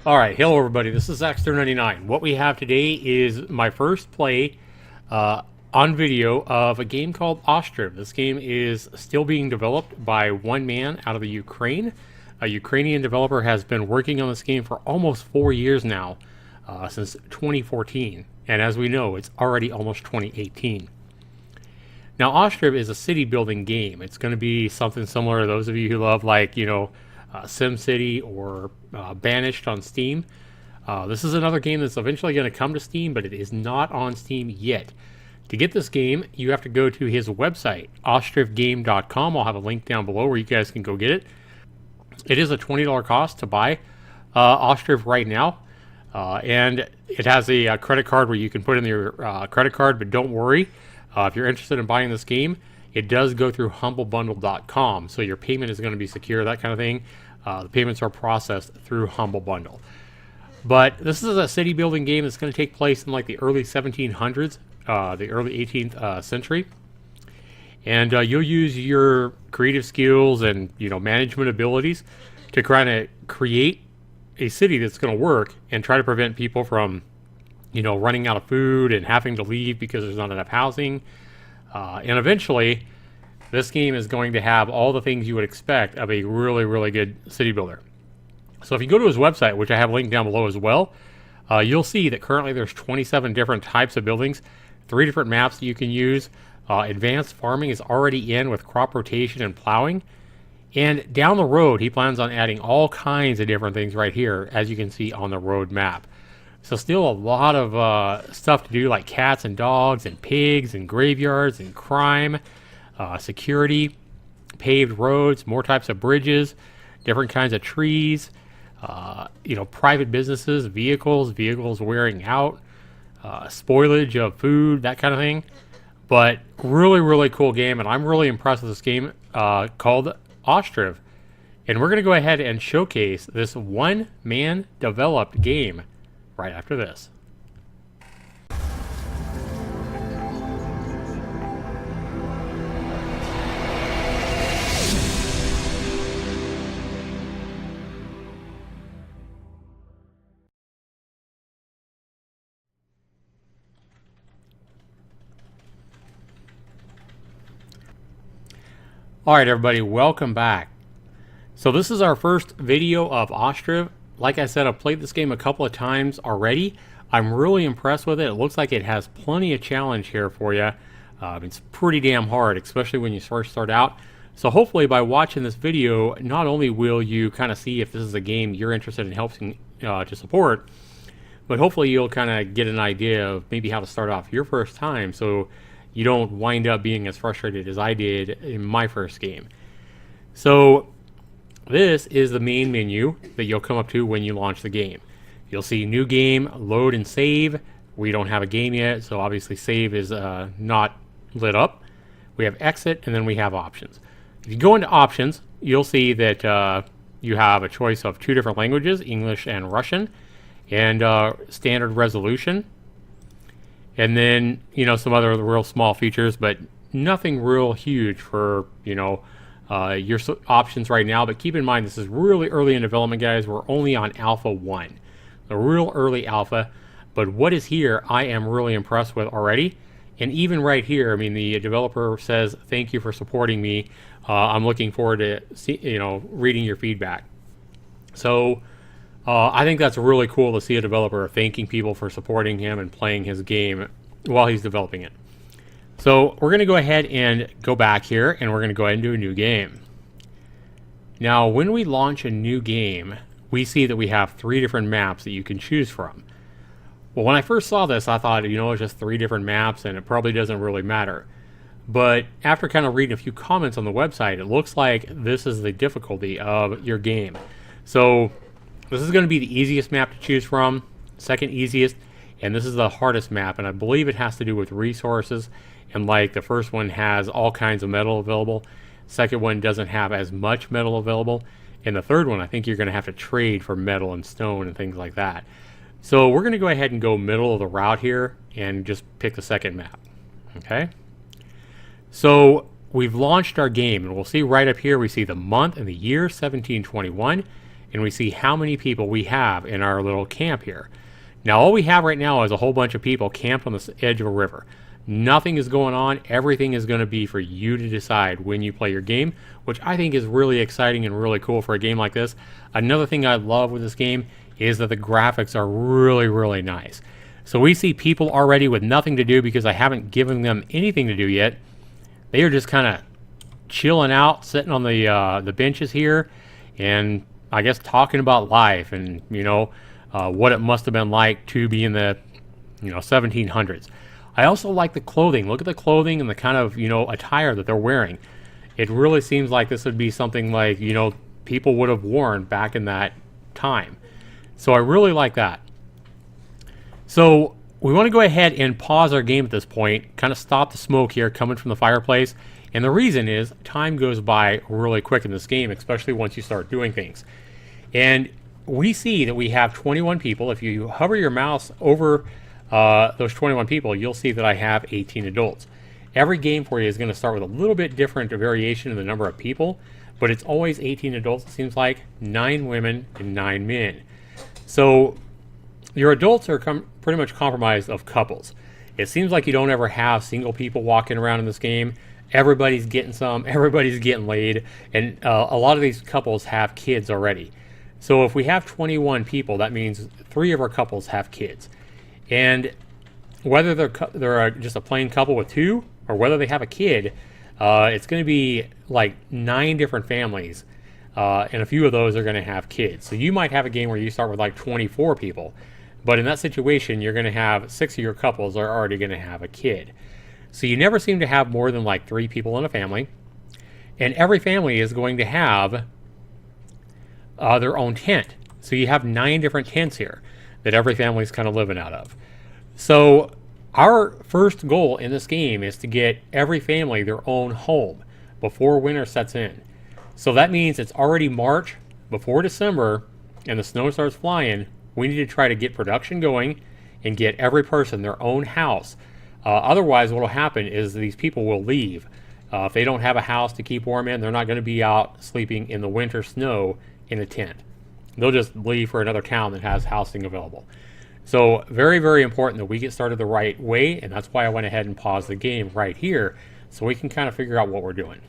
Alright, hello everybody, this is Zaxtorian. What we have today is my first play on video of a game called Ostriv. This game is still being developed by one man out of the Ukraine. A Ukrainian developer has been working on this game for almost 4 years now, since 2014. And as we know, it's already almost 2018. Now, Ostriv is a city building game. It's going to be something similar to those of you who love, like, SimCity or Banished on Steam. This is another game that's eventually going to come to Steam, but it is not on Steam yet. To get this game, you have to go to his website, ostrivgame.com. I'll have a link down below where you guys can go get it. It is a $20 cost to buy Ostriv right now. And it has a credit card where you can put in your credit card, but don't worry. If you're interested in buying this game, it does go through humblebundle.com, so your payment is going to be secure, that kind of thing. The payments are processed through Humble Bundle. But this is a city building game that's going to take place in like the early 1700s, the early 18th century. And you'll use your creative skills and management abilities to kind of create a city that's going to work and try to prevent people from running out of food and having to leave because there's not enough housing. And eventually, this game is going to have all the things you would expect of a really, really good city builder. So if you go to his website, which I have linked down below as well, you'll see that currently there's 27 different types of buildings, 3 different maps that you can use. Advanced farming is already in with crop rotation and plowing. And down the road, he plans on adding all kinds of different things right here, as you can see on the road map. So still a lot of stuff to do, like cats and dogs and pigs and graveyards and crime, security, paved roads, more types of bridges, different kinds of trees, private businesses, vehicles wearing out, spoilage of food, that kind of thing. But really, really cool game, and I'm really impressed with this game called Ostriv. And we're going to go ahead and showcase this one-man developed game right after this. Alright everybody, welcome back. So this is our first video of Ostriv. Like I said, I've played this game a couple of times already. I'm really impressed with it. It looks like it has plenty of challenge here for you. It's pretty damn hard, especially when you first start out. So hopefully by watching this video, not only will you kind of see if this is a game you're interested in helping to support, but hopefully you'll kind of get an idea of maybe how to start off your first time, so you don't wind up being as frustrated as I did in my first game. So this is the main menu that you'll come up to when you launch the game. You'll see new game, load and save. We don't have a game yet, so obviously save is not lit up. We have exit, and then we have options. If you go into options, you'll see that you have a choice of 2 different languages, English and Russian, and standard resolution. And then, some other real small features, but nothing real huge for, your options right now. But keep in mind, this is really early in development, guys. We're only on Alpha 1. The real early alpha. But what is here, I am really impressed with already. And even right here, I mean, the developer says, thank you for supporting me. I'm looking forward to, reading your feedback. So I think that's really cool to see a developer thanking people for supporting him and playing his game while he's developing it. So we're going to go ahead and go back here, and we're going to go ahead and do a new game. Now, when we launch a new game, we see that we have 3 different maps that you can choose from. Well, when I first saw this, I thought, it's just 3 different maps, and it probably doesn't really matter. But after kind of reading a few comments on the website, it looks like this is the difficulty of your game. So this is going to be the easiest map to choose from, second easiest, and this is the hardest map, and I believe it has to do with resources. And like the first one has all kinds of metal available, second one doesn't have as much metal available, and the third one I think you're going to have to trade for metal and stone and things like that. So we're going to go ahead and go middle of the route here and just pick the second map. Okay, so we've launched our game, and we'll see right up here, we see the month and the year 1721, and we see how many people we have in our little camp here. Now all we have right now is a whole bunch of people camped on the edge of a river. Nothing is going on. Everything is going to be for you to decide when you play your game, which I think is really exciting and really cool for a game like this. Another thing I love with this game is that the graphics are really, really nice. So we see people already with nothing to do because I haven't given them anything to do yet. They are just kind of chilling out, sitting on the benches here, and I guess talking about life and, you know, what it must have been like to be in the, you know, 1700s. I also like the clothing. Look at the clothing and the kind of, you know, attire that they're wearing. It really seems like this would be something like, you know, people would have worn back in that time. So I really like that. So we want to go ahead and pause our game at this point, kind of stop the smoke here coming from the fireplace. And the reason is time goes by really quick in this game, especially once you start doing things. And we see that we have 21 people. If you hover your mouse over those 21 people, you'll see that I have 18 adults. Every game for you is going to start with a little bit different variation in the number of people, but it's always 18 adults, it seems like, 9 women and 9 men. So your adults are pretty much comprised of couples. It seems like you don't ever have single people walking around in this game. Everybody's getting some, everybody's getting laid, and a lot of these couples have kids already. So if we have 21 people, that means 3 of our couples have kids. And whether they're just a plain couple with 2 or whether they have a kid, it's going to be like 9 different families, and a few of those are going to have kids. So you might have a game where you start with like 24 people, but in that situation, you're going to have 6 of your couples are already going to have a kid. So you never seem to have more than like 3 people in a family, and every family is going to have their own tent. So you have 9 different tents here that every family is kind of living out of. So our first goal in this game is to get every family their own home before winter sets in. So that means it's already March, before December, and the snow starts flying. We need to try to get production going and get every person their own house. Otherwise, what will happen is these people will leave. If they don't have a house to keep warm in, they're not going to be out sleeping in the winter snow in a tent. They'll just leave for another town that has housing available. So very, very important that we get started the right way, and that's why I went ahead and paused the game right here so we can kind of figure out what we're doing.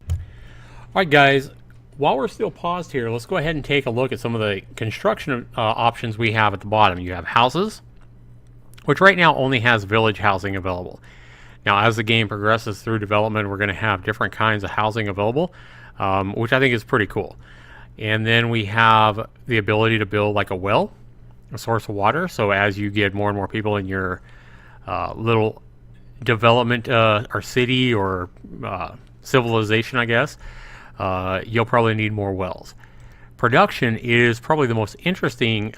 All right, guys, while we're still paused here, let's go ahead and take a look at some of the construction options we have at the bottom. You have houses, which right now only has village housing available. Now, as the game progresses through development, we're going to have different kinds of housing available, which I think is pretty cool. And then we have the ability to build like a well, a source of water. So as you get more and more people in your little development or city or civilization, I guess, you'll probably need more wells. Production is probably the most interesting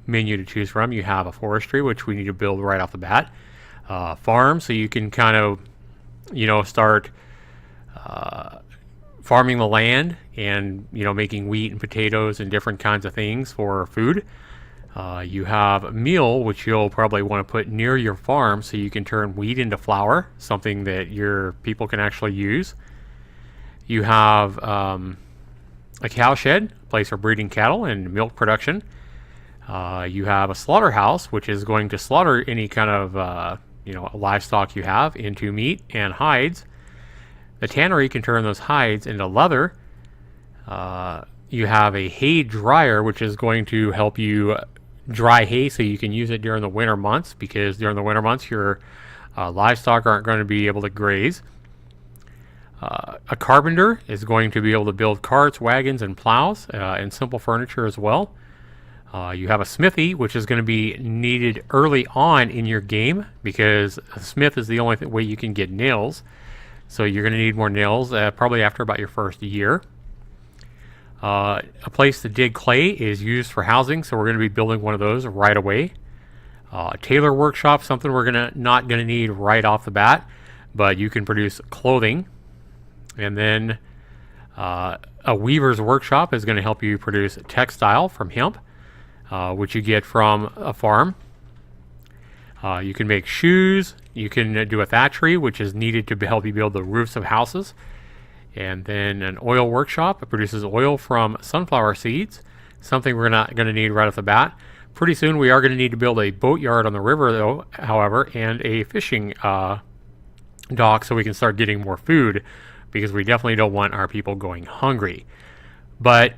menu to choose from. You have a forestry, which we need to build right off the bat. Farm, so you can kind of, you know, start farming the land and, you know, making wheat and potatoes and different kinds of things for food. You have a meal, which you'll probably want to put near your farm so you can turn wheat into flour, something that your people can actually use. You have a cow shed, a place for breeding cattle and milk production. You have a slaughterhouse, which is going to slaughter any kind of you know, livestock you have into meat and hides. The tannery can turn those hides into leather. You have a hay dryer, which is going to help you dry hay so you can use it during the winter months, because during the winter months your livestock aren't going to be able to graze. A carpenter is going to be able to build carts, wagons, and plows, and simple furniture as well. You have a smithy, which is going to be needed early on in your game, because a smith is the only way you can get nails. So you're going to need more nails probably after about your first year. A place to dig clay is used for housing, so we're going to be building one of those right away. Tailor workshop, something we're not going to need right off the bat, but you can produce clothing. And then a weaver's workshop is going to help you produce textile from hemp, which you get from a farm. You can make shoes. You can do a thatchery, which is needed to help you build the roofs of houses. And then an oil workshop. It produces oil from sunflower seeds, something we're not going to need right off the bat. Pretty soon we are going to need to build a boatyard on the river, though, however, and a fishing dock so we can start getting more food, because we definitely don't want our people going hungry. But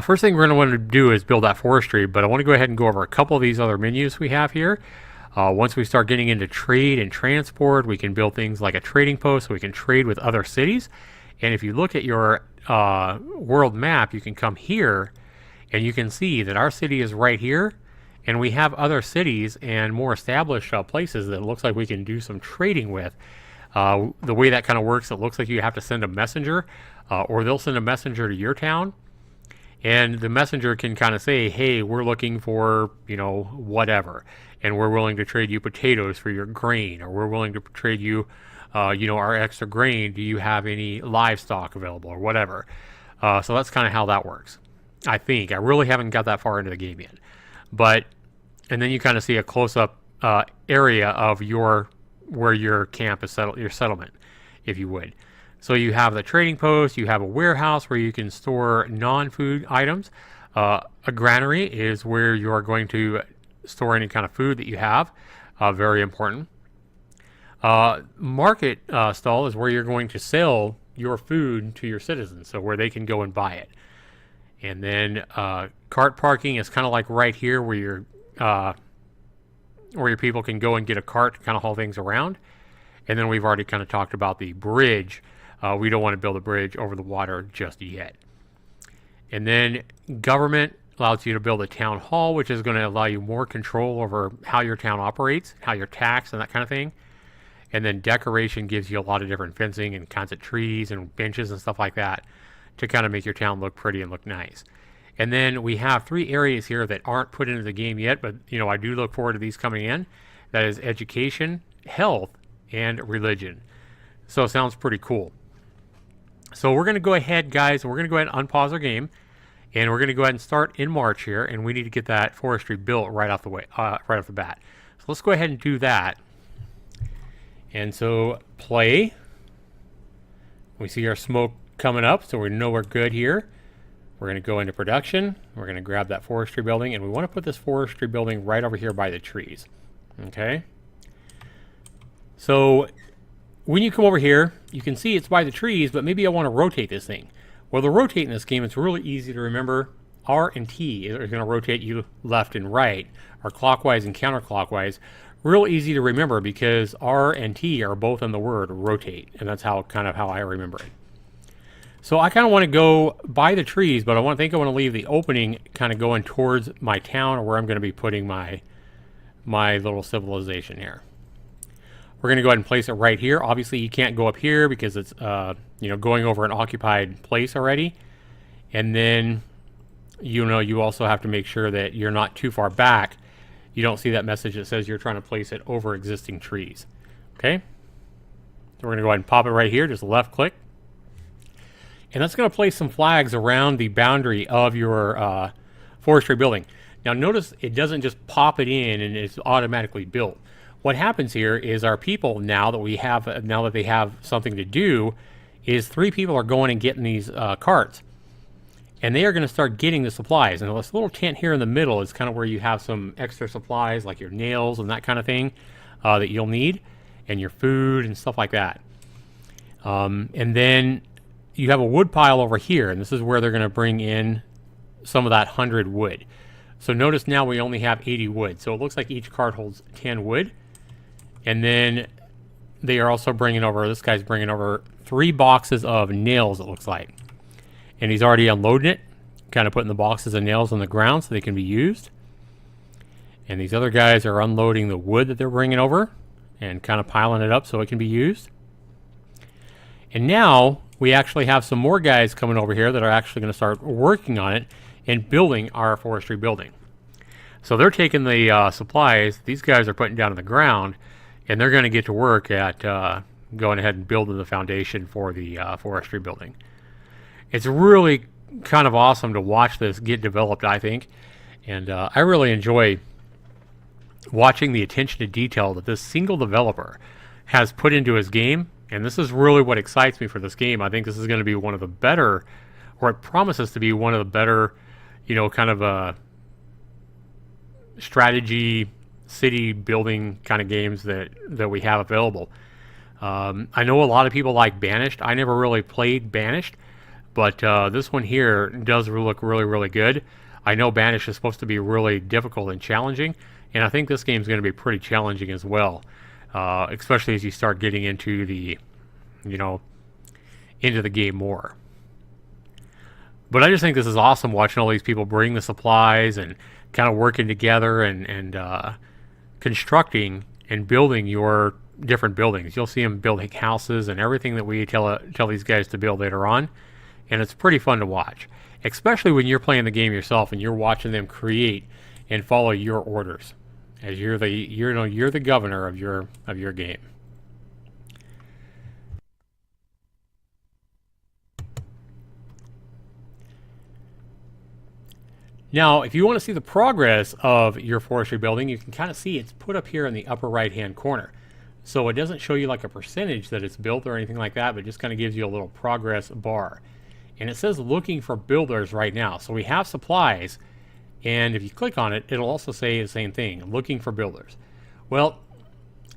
first thing we're going to want to do is build that forestry, but I want to go ahead and go over a couple of these other menus we have here. Once we start getting into trade and transport, we can build things like a trading post so we can trade with other cities. And if you look at your world map, you can come here and you can see that our city is right here, and we have other cities and more established places that it looks like we can do some trading with. The way that kind of works, it looks like you have to send a messenger, or they'll send a messenger to your town, and the messenger can kind of say, hey, we're looking for, whatever, and we're willing to trade you potatoes for your grain, or we're willing to trade you, our extra grain. Do you have any livestock available, or whatever? So that's kind of how that works, I think. I really haven't got that far into the game yet. And then you kind of see a close-up area of where your camp is settled, your settlement, if you would. So you have the trading post, you have a warehouse where you can store non-food items. A granary is where you are going to store any kind of food that you have, very important. Market stall is where you're going to sell your food to your citizens, so where they can go and buy it. And then cart parking is kind of like right here where your people can go and get a cart to kind of haul things around. And then we've already kind of talked about the bridge. We don't want to build a bridge over the water just yet. And then government allows you to build a town hall, which is going to allow you more control over how your town operates, how you're taxed, and that kind of thing. And then decoration gives you a lot of different fencing and kinds of trees and benches and stuff like that to kind of make your town look pretty and look nice. And then we have 3 areas here that aren't put into the game yet, but I do look forward to these coming in. That is education, health, and religion. So it sounds pretty cool. So we're going to go ahead, guys, and we're going to go ahead and unpause our game, and we're going to go ahead and start in March here, and we need to get that forestry built right off the bat. So let's go ahead and do that. And so play. We see our smoke coming up, so we know we're good here. We're going to go into production. We're going to grab that forestry building, and we want to put this forestry building right over here by the trees. Okay? So when you come over here, you can see it's by the trees, but maybe I want to rotate this thing. Well, to rotate in this game, it's really easy to remember. R and T are going to rotate you left and right, or clockwise and counterclockwise. Real easy to remember because R and T are both in the word rotate, and that's how I remember it. So I kind of want to go by the trees, but I want to leave the opening kind of going towards my town, or where I'm going to be putting my little civilization here. We're going to go ahead and place it right here. Obviously, you can't go up here because it's going over an occupied place already. And then you also have to make sure that you're not too far back. You don't see that message that says you're trying to place it over existing trees. Okay? So we're going to go ahead and pop it right here. Just left click. And that's going to place some flags around the boundary of your forestry building. Now notice it doesn't just pop it in and it's automatically built. What happens here is our people, now that they have something to do, is 3 people are going and getting these carts. And they are going to start getting the supplies. And this little tent here in the middle is kind of where you have some extra supplies like your nails and that kind of thing that you'll need, and your food and stuff like that. And then you have a wood pile over here, and this is where they're going to bring in some of that 100 wood. So notice now we only have 80 wood. So it looks like each cart holds 10 wood. And then they are also this guy's bringing over 3 boxes of nails, it looks like. And he's already unloading it, kind of putting the boxes of nails on the ground so they can be used. And these other guys are unloading the wood that they're bringing over and kind of piling it up so it can be used. And now we actually have some more guys coming over here that are actually going to start working on it and building our forestry building. So they're taking the supplies these guys are putting down on the ground, and they're going to get to work at going ahead and building the foundation for the forestry building. It's really kind of awesome to watch this get developed, I think. And I really enjoy watching the attention to detail that this single developer has put into his game. And this is really what excites me for this game. I think this is going to be one of the better, or it promises to be one of the better, kind of strategy city building kind of games that we have available. I know a lot of people like Banished. I never really played Banished, but this one here does look really, really good. I know Banished is supposed to be really difficult and challenging, and I think this game is going to be pretty challenging as well, especially as you start getting into the, into the game more. But I just think this is awesome, watching all these people bring the supplies and kind of working together and constructing and building your different buildings. You'll see them building houses and everything that we tell these guys to build later on, and it's pretty fun to watch, especially when you're playing the game yourself and you're watching them create and follow your orders, as you're the governor of your game. Now, if you want to see the progress of your forestry building, you can kind of see it's put up here in the upper right-hand corner. So it doesn't show you like a percentage that it's built or anything like that, but just kind of gives you a little progress bar. And it says looking for builders right now. So we have supplies, and if you click on it, it'll also say the same thing, looking for builders. Well,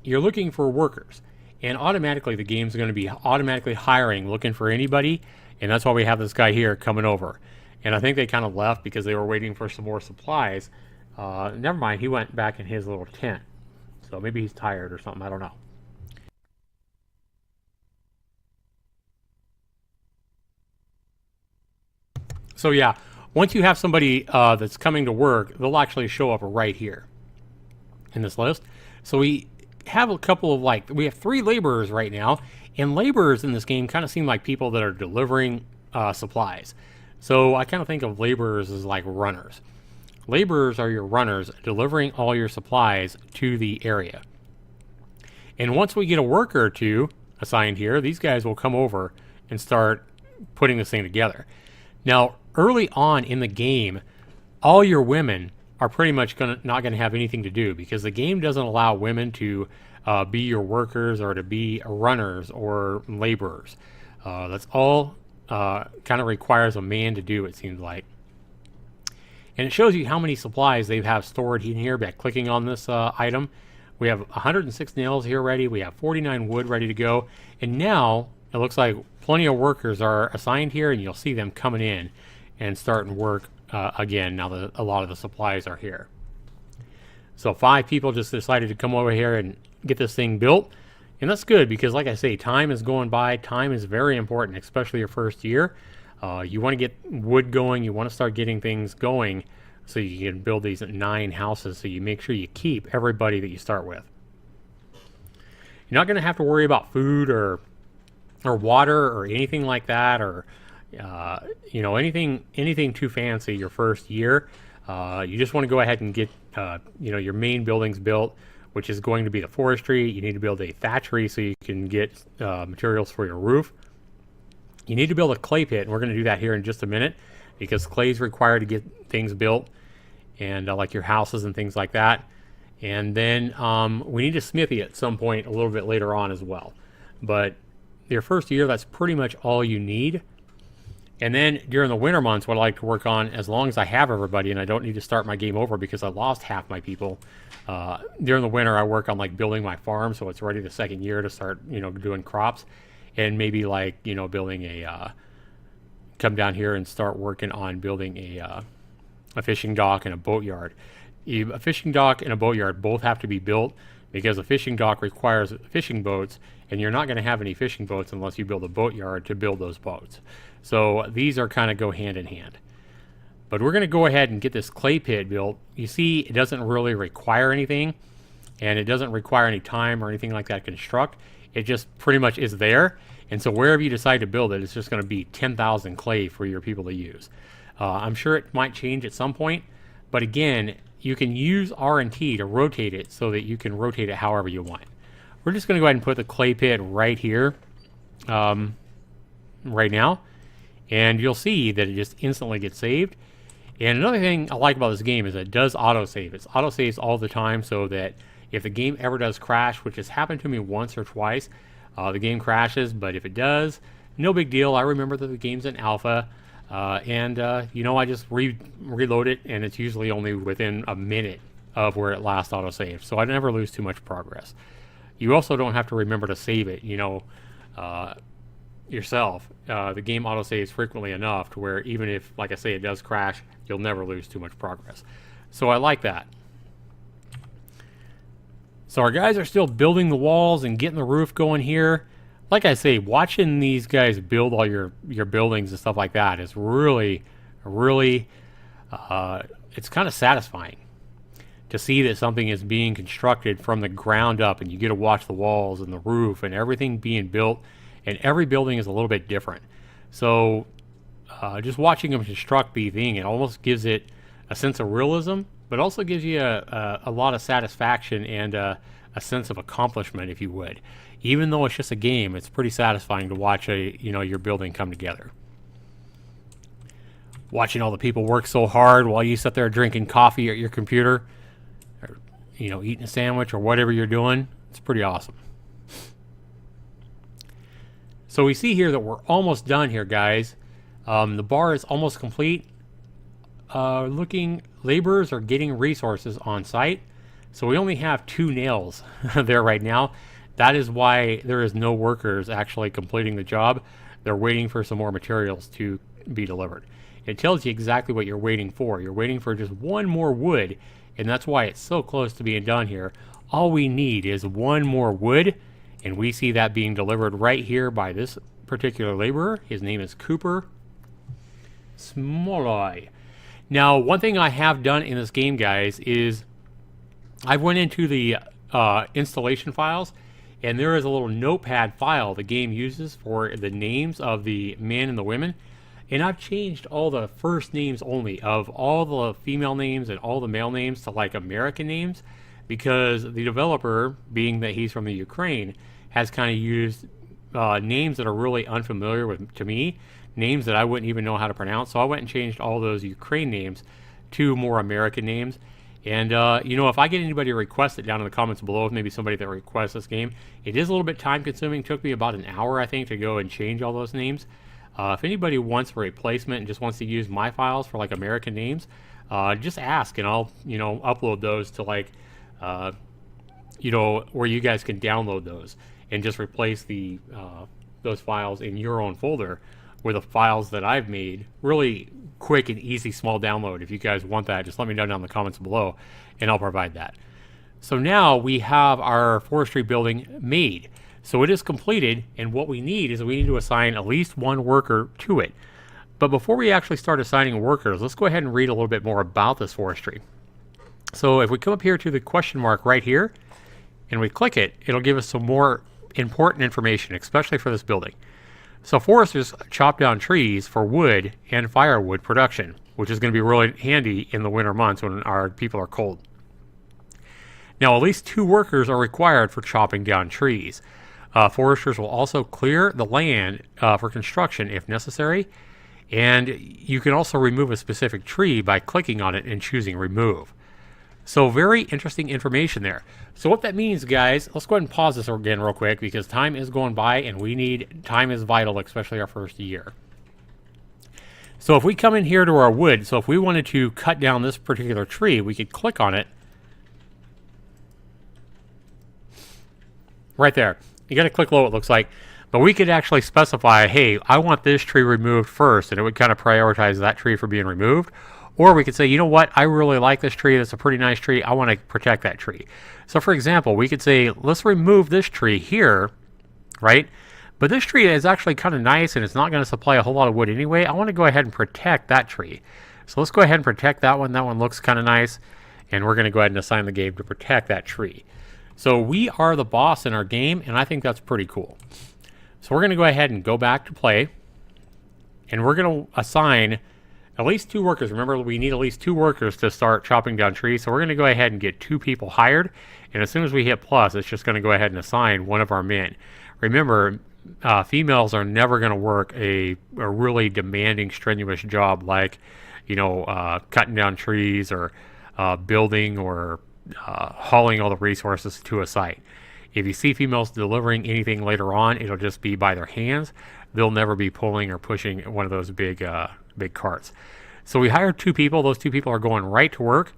you're looking for workers, and automatically the game's going to be automatically hiring, looking for anybody, and that's why we have this guy here coming over. And I think they kind of left because they were waiting for some more supplies. Never mind, he went back in his little tent. So maybe he's tired or something, I don't know. So yeah, once you have somebody that's coming to work, they'll actually show up right here in this list. So we have a couple of we have 3 laborers right now, and laborers in this game kind of seem like people that are delivering supplies. So I kind of think of laborers as like runners. Laborers are your runners delivering all your supplies to the area. And once we get a worker or 2 assigned here, these guys will come over and start putting this thing together. Now, early on in the game, all your women are pretty much not going to have anything to do, because the game doesn't allow women to be your workers or to be runners or laborers. That's all kind of requires a man to do, it seems like. And it shows you how many supplies they have stored in here by clicking on this item. We have 106 nails here ready. We have 49 wood ready to go. And now it looks like plenty of workers are assigned here, and you'll see them coming in and starting work again now that a lot of the supplies are here. So 5 people just decided to come over here and get this thing built. And that's good, because like I say, time is going by. Time is very important, especially your first year. You want to get wood going. You want to start getting things going so you can build these 9 houses, so you make sure you keep everybody that you start with. You're not going to have to worry about food or water or anything like that, or anything too fancy your first year. You just want to go ahead and get your main buildings built, which is going to be the forestry. You need to build a thatchery so you can get materials for your roof. You need to build a clay pit, and we're going to do that here in just a minute, because clay is required to get things built, and like your houses and things like that. And then we need a smithy at some point a little bit later on as well. But your first year, that's pretty much all you need. And then during the winter months, what I like to work on, as long as I have everybody and I don't need to start my game over because I lost half my people, during the winter I work on like building my farm so it's ready the second year to start doing crops, and maybe building a come down here and start working on building a fishing dock and a boatyard. A fishing dock and a boatyard both have to be built, because a fishing dock requires fishing boats, and you're not going to have any fishing boats unless you build a boatyard to build those boats. So these are kind of go hand in hand. But we're going to go ahead and get this clay pit built. You see, it doesn't really require anything, and it doesn't require any time or anything like that to construct. It just pretty much is there. And so wherever you decide to build it, it's just going to be 10,000 clay for your people to use. I'm sure it might change at some point, but again, you can use R&T to rotate it so that you can rotate it however you want. We're just going to go ahead and put the clay pit right here, right now, and you'll see that it just instantly gets saved. And another thing I like about this game is it does autosave. It autosaves all the time, so that if the game ever does crash, which has happened to me once or twice, The game crashes, but if it does, no big deal. I remember that the game's in alpha, and I just reload it, and it's usually only within a minute of where it last autosaved, so I never lose too much progress. You also don't have to remember to save it, yourself. The game autosaves frequently enough to where even if, like I say, it does crash, you'll never lose too much progress. So I like that. So our guys are still building the walls and getting the roof going here. Like I say, watching these guys build all your buildings and stuff like that is really, really, it's kind of satisfying to see that something is being constructed from the ground up, and you get to watch the walls and the roof and everything being built, and every building is a little bit different. So just watching them construct the thing, it almost gives it a sense of realism, but also gives you a lot of satisfaction and a sense of accomplishment, if you would. Even though it's just a game, it's pretty satisfying to watch your building come together. Watching all the people work so hard while you sit there drinking coffee at your computer, or eating a sandwich or whatever you're doing, it's pretty awesome. So we see here that we're almost done here, guys. The bar is almost complete. Laborers are getting resources on site. So we only have 2 nails there right now. That is why there is no workers actually completing the job. They're waiting for some more materials to be delivered. It tells you exactly what you're waiting for. You're waiting for just 1 more wood, and that's why it's so close to being done here. All we need is 1 more wood, and we see that being delivered right here by this particular laborer. His name is Cooper Smolloy. Now, one thing I have done in this game, guys, is I went into the installation files, and there is a little notepad file the game uses for the names of the men and the women, and I've changed all the first names only of all the female names and all the male names to like American names, because the developer, being that he's from the Ukraine, has kind of used names that are really unfamiliar to me, names that I wouldn't even know how to pronounce. So I went and changed all those Ukraine names to more American names. And, if I get anybody to request it down in the comments below, maybe somebody that requests this game, it is a little bit time consuming. It took me about an hour, I think, to go and change all those names. If anybody wants a replacement and just wants to use my files for like American names, just ask, and I'll, upload those to like, where you guys can download those and just replace those files in your own folder with the files that I've made. Really quick and easy small download. If you guys want that, just let me know down in the comments below and I'll provide that. So now we have our forestry building made. So it is completed, and what we need is we need to assign at least 1 worker to it. But before we actually start assigning workers, let's go ahead and read a little bit more about this forestry. So if we come up here to the question mark right here and we click it, it'll give us some more important information, especially for this building. So foresters chop down trees for wood and firewood production, which is going to be really handy in the winter months when our people are cold. Now, at least 2 workers are required for chopping down trees. Foresters will also clear the land for construction if necessary, and you can also remove a specific tree by clicking on it and choosing remove. So very interesting information there. So what that means, guys, let's go ahead and pause this again real quick, because time is going by and time is vital, especially our first year. So if we come in here to our wood, so if we wanted to cut down this particular tree, we could click on it right there. You got to click low, it looks like, but we could actually specify, hey, I want this tree removed first, and it would kind of prioritize that tree for being removed. Or we could say, you know what, I really like this tree. That's a pretty nice tree. I want to protect that tree. So for example, we could say, let's remove this tree here, right? But this tree is actually kind of nice, and it's not going to supply a whole lot of wood anyway. I want to go ahead and protect that tree. So let's go ahead and protect that one. That one looks kind of nice. And we're going to go ahead and assign the game to protect that tree. So we are the boss in our game, and I think that's pretty cool. So we're going to go ahead and go back to play. And we're going to assign at least 2 workers. Remember, we need at least 2 workers to start chopping down trees. So we're going to go ahead and get 2 people hired. And as soon as we hit plus, it's just going to go ahead and assign one of our men. Remember, females are never going to work a really demanding, strenuous job like, cutting down trees or building or hauling all the resources to a site. If you see females delivering anything later on, it'll just be by their hands. They'll never be pulling or pushing one of those big carts. So we hired 2 people. Those 2 people are going right to work.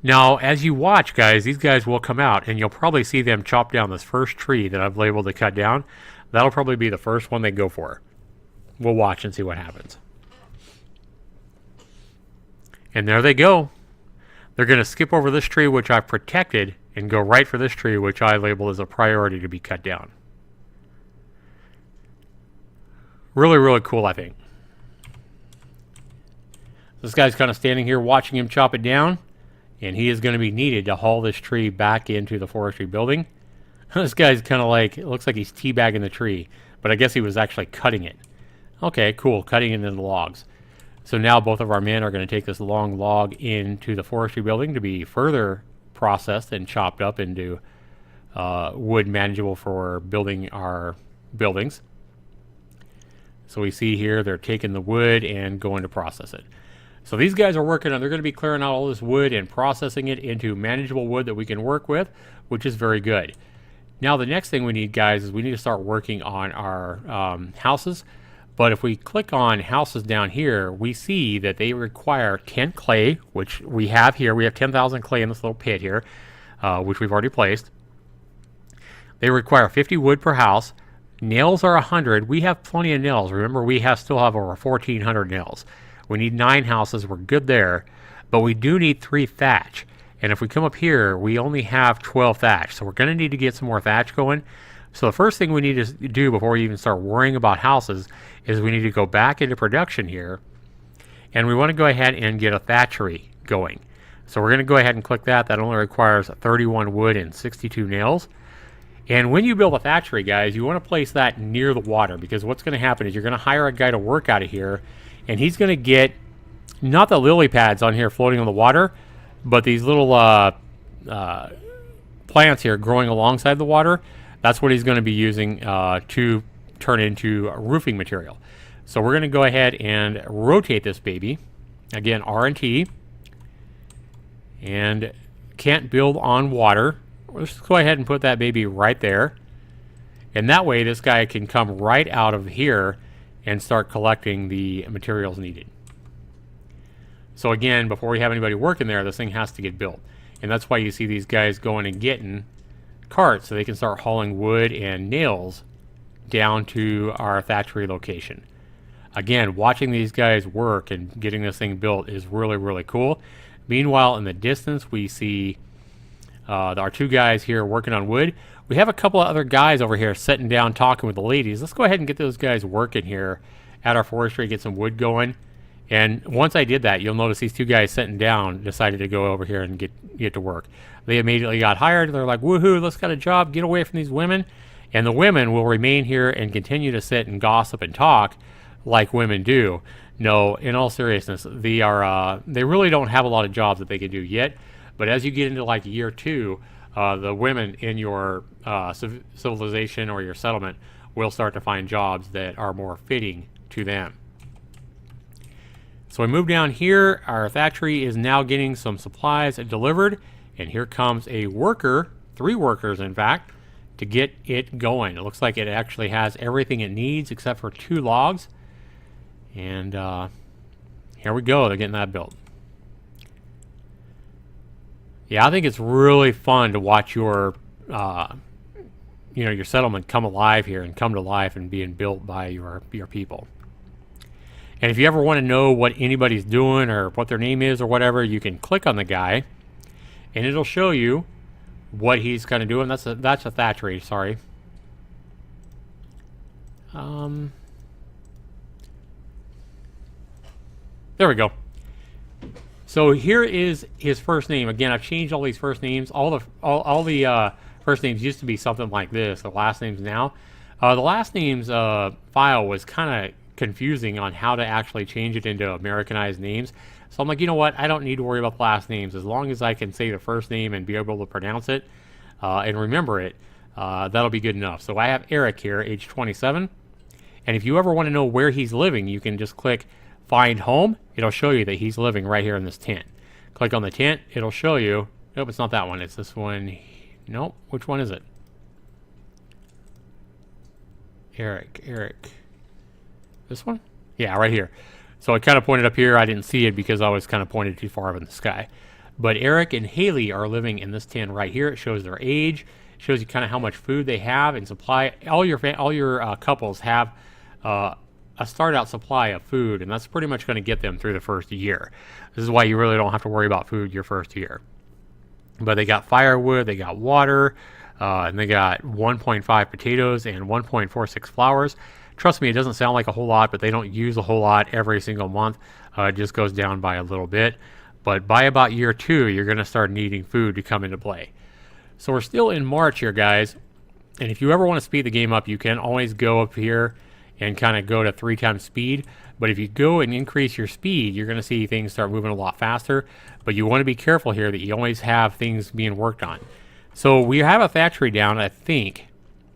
Now, as you watch, guys, these guys will come out, and you'll probably see them chop down this first tree that I've labeled to cut down. That'll probably be the first one they go for. We'll watch and see what happens. And there they go. They're going to skip over this tree, which I've protected, and go right for this tree, which I label as a priority to be cut down. Really, really cool, I think. This guy's kind of standing here watching him chop it down, and he is going to be needed to haul this tree back into the forestry building. This guy's kind of like, it looks like he's teabagging the tree, but I guess he was actually cutting it. Okay, cool, cutting it into logs. So now both of our men are going to take this long log into the forestry building to be further processed and chopped up into wood manageable for building our buildings. So we see here they're taking the wood and going to process it. So these guys are working on, they're going to be clearing out all this wood and processing it into manageable wood that we can work with, which is very good. Now the next thing we need, guys, is we need to start working on our houses. But if we click on houses down here, we see that they require 10 clay, which we have here. We have 10,000 clay in this little pit here, which we've already placed. They require 50 wood per house. Nails are 100. We have plenty of nails. Remember, we still have over 1,400 nails. We need 9 houses. We're good there. But we do need 3 thatch. And if we come up here, we only have 12 thatch. So we're going to need to get some more thatch going. So the first thing we need to do before we even start worrying about houses is we need to go back into production here. And we want to go ahead and get a thatchery going. So we're going to go ahead and click that. That only requires 31 wood and 62 nails. And when you build a thatchery, guys, you want to place that near the water, because what's going to happen is you're going to hire a guy to work out of here, and he's going to get not the lily pads on here floating on the water, but these little plants here growing alongside the water. That's what he's going to be using to turn into roofing material. So we're going to go ahead and rotate this baby. Again, R and T. And can't build on water. Let's just go ahead and put that baby right there. And that way this guy can come right out of here and start collecting the materials needed. So again, before we have anybody working there, this thing has to get built. And that's why you see these guys going and getting carts so they can start hauling wood and nails down to our thatchery location. Again, watching these guys work and getting this thing built is really, really cool. Meanwhile, in the distance, we see our 2 guys here working on wood. We have a couple of other guys over here sitting down talking with the ladies. Let's go ahead and get those guys working here at our forestry, get some wood going. And once I did that, you'll notice these 2 guys sitting down decided to go over here and get to work. They immediately got hired. They're like, woohoo, let's get a job, get away from these women. And the women will remain here and continue to sit and gossip and talk like women do. No, in all seriousness, they really don't have a lot of jobs that they can do yet. But as you get into like year 2, the women in your civilization or your settlement will start to find jobs that are more fitting to them. So we move down here. Our thatchery is now getting some supplies delivered. And here comes a worker, 3 workers in fact, to get it going. It looks like it actually has everything it needs except for 2 logs. And here we go. They're getting that built. Yeah, I think it's really fun to watch your, your settlement come alive here and come to life and being built by your people. And if you ever want to know what anybody's doing or what their name is or whatever, you can click on the guy, and it'll show you what he's kind of doing. That's a thatchery. Sorry. There we go. So here is his first name. Again, I've changed all these first names. All the first names used to be something like this. The last names now. The last names file was kind of confusing on how to actually change it into Americanized names. So I'm like, you know what? I don't need to worry about the last names. As long as I can say the first name and be able to pronounce it and remember it, that'll be good enough. So I have Eric here, age 27. And if you ever want to know where he's living, you can just click Find Home. It'll show you that he's living right here in this tent. Click on the tent. It'll show you. Nope, it's not that one. It's this one. Nope. Which one is it? Eric. This one? Yeah, right here. So I kind of pointed up here. I didn't see it because I was kind of pointed too far up in the sky. But Eric and Haley are living in this tin right here. It shows their age. It shows you kind of how much food they have and supply. All your couples have a start-out supply of food, and that's pretty much going to get them through the first year. This is why you really don't have to worry about food your first year. But they got firewood, they got water, and they got 1.5 potatoes and 1.46 flowers. Trust me, it doesn't sound like a whole lot, but they don't use a whole lot every single month. It just goes down by a little bit. But by about year 2, you're going to start needing food to come into play. So we're still in March here, guys. And if you ever want to speed the game up, you can always go up here and kind of go to 3 times speed. But if you go and increase your speed, you're going to see things start moving a lot faster. At you want to be careful here that you always have things being worked on. So we have a factory down, I think.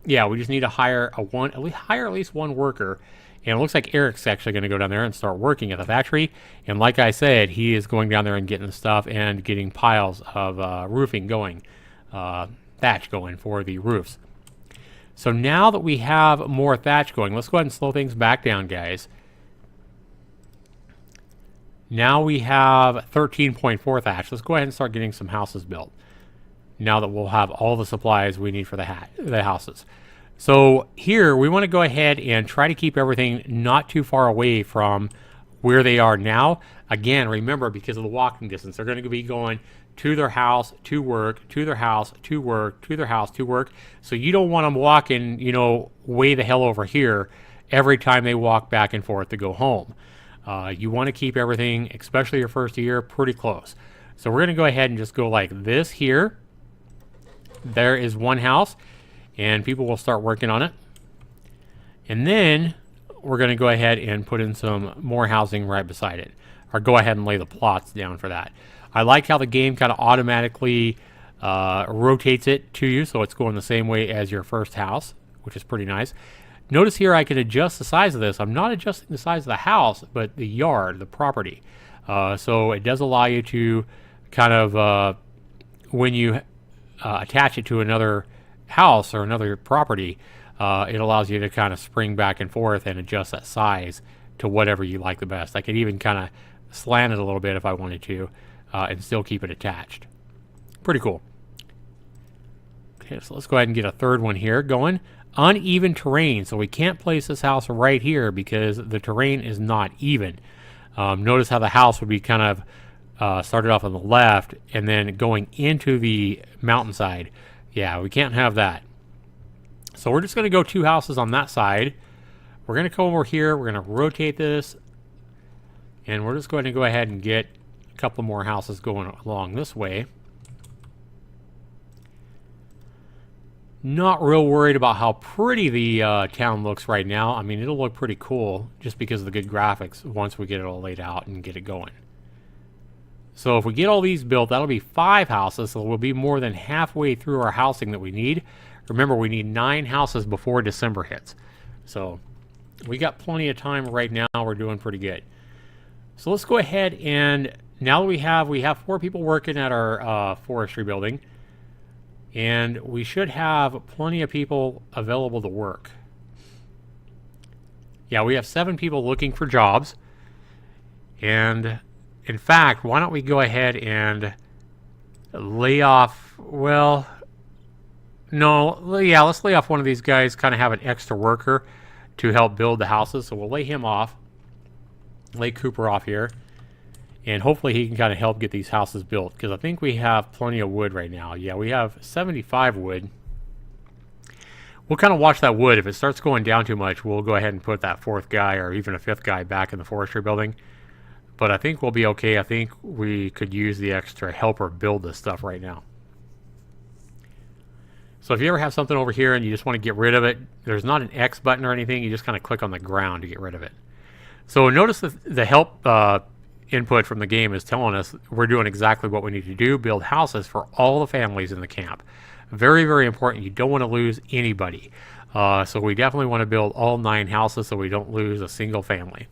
Yeah, we just need to hire at least one worker. And it looks like Eric's actually going to go down there and start working at the factory. And like I said, he is going down there and getting the stuff and getting piles of roofing going, thatch going for the roofs. So now that we have more thatch going, let's go ahead and slow things back down, guys. Now we have 13.4 thatch. Let's go ahead and start getting some houses built. Now that we'll have all the supplies we need for the houses. So here we want to go ahead and try to keep everything not too far away from where they are now. Again, remember, because of the walking distance, they're going to be going to their house, to work, to their house, to work, to their house, to work. So you don't want them walking, way the hell over here every time they walk back and forth to go home. You want to keep everything, especially your first year, pretty close. So we're going to go ahead and just go like this here. There is one house, and people will start working on it. And then we're going to go ahead and put in some more housing right beside it, or go ahead and lay the plots down for that. I like how the game kind of automatically rotates it to you, so it's going the same way as your first house, which is pretty nice. Notice here I can adjust the size of this. I'm not adjusting the size of the house, but the yard, the property. So it does allow you to kind of, when you attach it to another house or another property, it allows you to kind of spring back and forth and adjust that size to whatever you like the best. I could even kind of slant it a little bit if I wanted to, and still keep it attached. Pretty cool. Okay, so let's go ahead and get a third one here going. Uneven terrain, so we can't place this house right here because the terrain is not even. Notice how the house would be kind of started off on the left and then going into the mountainside. Yeah, we can't have that. So we're just going to go 2 houses on that side. We're going to come over here. We're going to rotate this. And we're just going to go ahead and get a couple more houses going along this way. Not real worried about how pretty the town looks right now. I mean, it'll look pretty cool just because of the good graphics once we get it all laid out and get it going. So if we get all these built, that'll be 5 houses, so we'll be more than halfway through our housing that we need. Remember, we need 9 houses before December hits. So we got plenty of time right now. We're doing pretty good. So let's go ahead and now that we have 4 people working at our forestry building. And we should have plenty of people available to work. Yeah, we have 7 people looking for jobs. And in fact, why don't we go ahead and lay off, well, no, yeah, let's lay off one of these guys, kind of have an extra worker to help build the houses. So we'll lay him off, lay Cooper off here. And hopefully he can kind of help get these houses built, because I think we have plenty of wood right now. Yeah, we have 75 wood. We'll kind of watch that wood. If it starts going down too much, we'll go ahead and put that 4th guy or even a 5th guy back in the forestry building. But I think we'll be okay. I think we could use the extra helper build this stuff right now. So if you ever have something over here and you just want to get rid of it, there's not an X button or anything. You just kind of click on the ground to get rid of it. So notice that the help input from the game is telling us we're doing exactly what we need to do, build houses for all the families in the camp. Very, very important. You don't want to lose anybody. So we definitely want to build all 9 houses so we don't lose a single family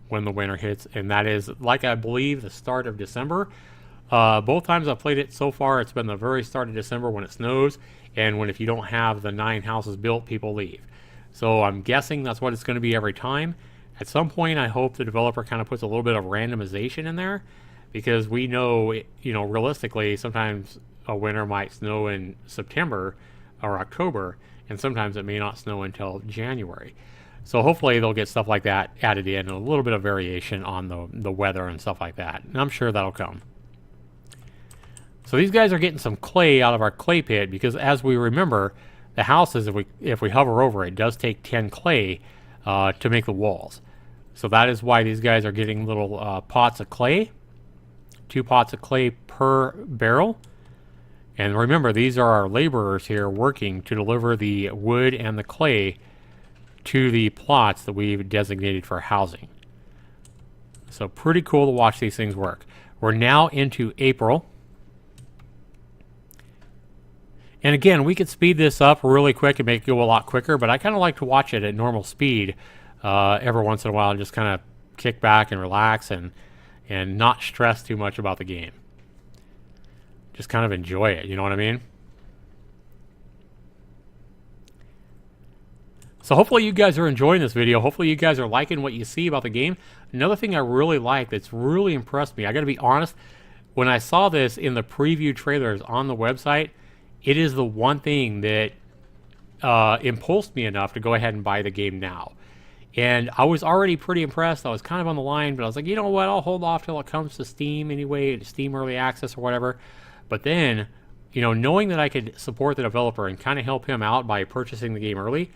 when the winter hits. And that is, like I believe, the start of December. Both times I've played it so far, it's been the very start of December when it snows, and when if you don't have the 9 houses built, people leave. So I'm guessing that's what it's going to be every time. At some point, I hope the developer kind of puts a little bit of randomization in there, because we know, realistically, sometimes a winter might snow in September or October, and sometimes it may not snow until January. So hopefully they'll get stuff like that added in, and a little bit of variation on the weather and stuff like that. And I'm sure that'll come. So these guys are getting some clay out of our clay pit, because as we remember, the houses, if we hover over it, does take 10 clay to make the walls. So that is why these guys are getting little pots of clay. 2 pots of clay per barrel. And remember, these are our laborers here working to deliver the wood and the clay to the plots that we've designated for housing. So pretty cool to watch these things work. We're now into April. And again, we could speed this up really quick and make it go a lot quicker, but I kind of like to watch it at normal speed every once in a while and just kind of kick back and relax and not stress too much about the game. Just kind of enjoy it, you know what I mean? So hopefully you guys are enjoying this video. Hopefully you guys are liking what you see about the game. Another thing I really like that's really impressed me, I got to be honest, when I saw this in the preview trailers on the website, it is the one thing that impulsed me enough to go ahead and buy the game now. And I was already pretty impressed. I was kind of on the line, but I was like, you know what, I'll hold off till it comes to Steam anyway, Steam Early Access or whatever. But then, knowing that I could support the developer and kind of help him out by purchasing the game early,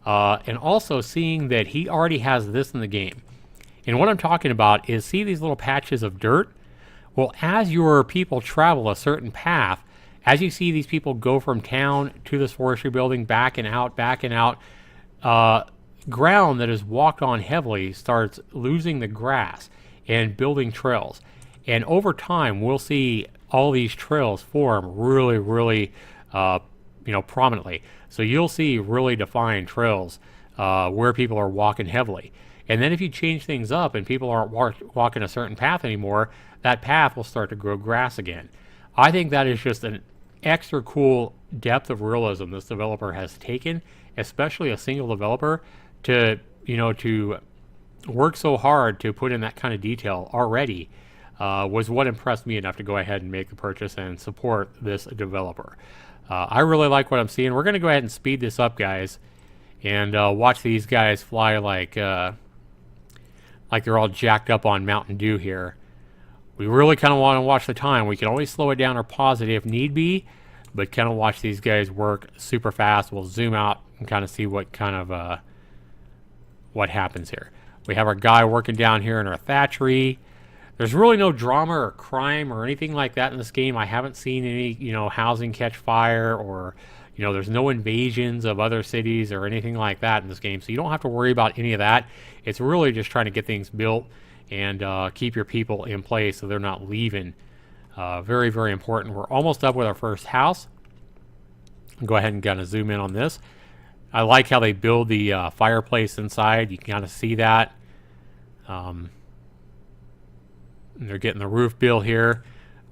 and also seeing that he already has this in the game. And what I'm talking about is, see these little patches of dirt? Well, as your people travel a certain path, as you see these people go from town to this forestry building, back and out, ground that is walked on heavily starts losing the grass and building trails. And over time, we'll see all these trails form really, really, prominently. So you'll see really defined trails where people are walking heavily. And then if you change things up and people aren't walking a certain path anymore, that path will start to grow grass again. I think that is just an extra cool depth of realism this developer has taken, especially a single developer, to work so hard to put in that kind of detail already. Was what impressed me enough to go ahead and make the purchase and support this developer. I really like what I'm seeing. We're going to go ahead and speed this up, guys, and watch these guys fly like they're all jacked up on Mountain Dew here. We really kind of want to watch the time. We can always slow it down or pause it if need be, but kind of watch these guys work super fast. We'll zoom out and kind of see what kind of what happens here. We have our guy working down here in our thatchery. There's really no drama or crime or anything like that in this game. I haven't seen any, housing catch fire, or, there's no invasions of other cities or anything like that in this game. So you don't have to worry about any of that. It's really just trying to get things built and keep your people in place so they're not leaving. Very, very important. We're almost up with our first house. Go ahead and kind of zoom in on this. I like how they build the fireplace inside. You can kind of see that. They're getting the roof built here.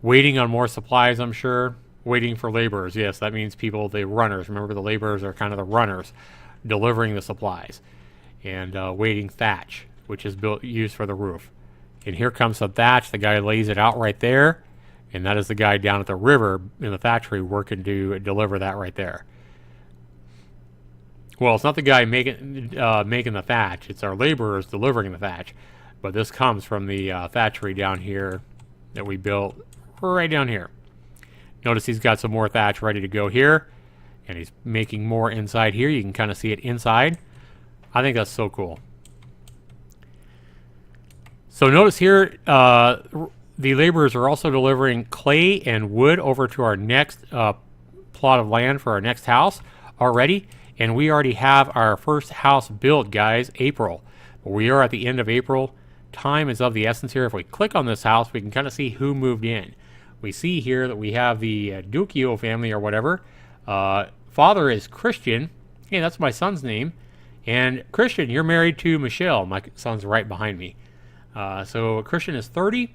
Waiting on more supplies, I'm sure. Waiting for laborers. Yes, that means people, the runners. Remember, the laborers are kind of the runners delivering the supplies. And waiting thatch, which is used for the roof. And here comes the thatch. The guy lays it out right there. And that is the guy down at the river in the thatchery working to deliver that right there. Well, it's not the guy making the thatch. It's our laborers delivering the thatch. But this comes from the thatchery down here that we built right down here. Notice he's got some more thatch ready to go here. And he's making more inside here. You can kind of see it inside. I think that's so cool. So notice here, the laborers are also delivering clay and wood over to our next plot of land for our next house already. And we already have our first house built, guys, April. We are at the end of April. Time is of the essence here. If we click on this house, we can kind of see who moved in. We see here that we have the Duccio family or whatever. Father is Christian. Hey, that's my son's name. And Christian, you're married to Michelle. My son's right behind me. So Christian is 30,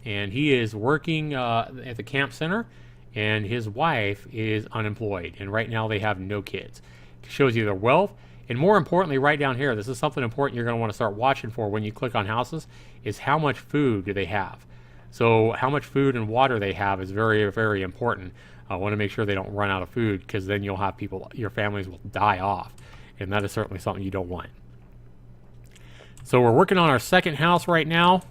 and he is working at the camp center, and his wife is unemployed, and right now they have no kids. It shows you their wealth, and more importantly, right down here, this is something important you're going to want to start watching for when you click on houses, is how much food do they have. So how much food and water they have is very, very important. I want to make sure they don't run out of food, because then you'll have people, your families will die off, and that is certainly something you don't want. So we're working on our second house right now.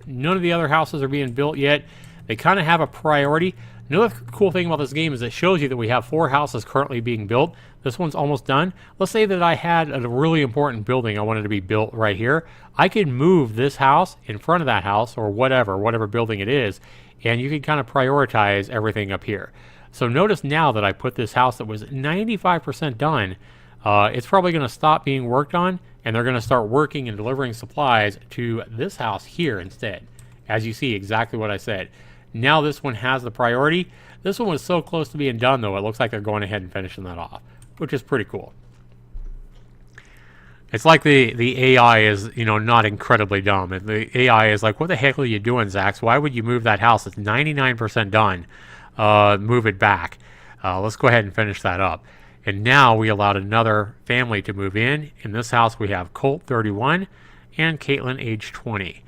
None of the other houses are being built yet. They kind of have a priority. Another cool thing about this game is it shows you that we have 4 houses currently being built. This one's almost done. Let's say that I had a really important building I wanted to be built right here. I could move this house in front of that house, or whatever building it is, and you can kind of prioritize everything up here. So notice now that I put this house that was 95% done, it's probably going to stop being worked on, and they're going to start working and delivering supplies to this house here instead. As you see, exactly what I said. Now this one has the priority. This one was so close to being done, though, it looks like they're going ahead and finishing that off, which is pretty cool. It's like the AI is, not incredibly dumb. And the AI is like, what the heck are you doing, Zax? Why would you move that house? It's 99% done. Move it back. Let's go ahead and finish that up. And now we allowed another family to move in. In this house, we have Colt, 31, and Caitlin, age 20.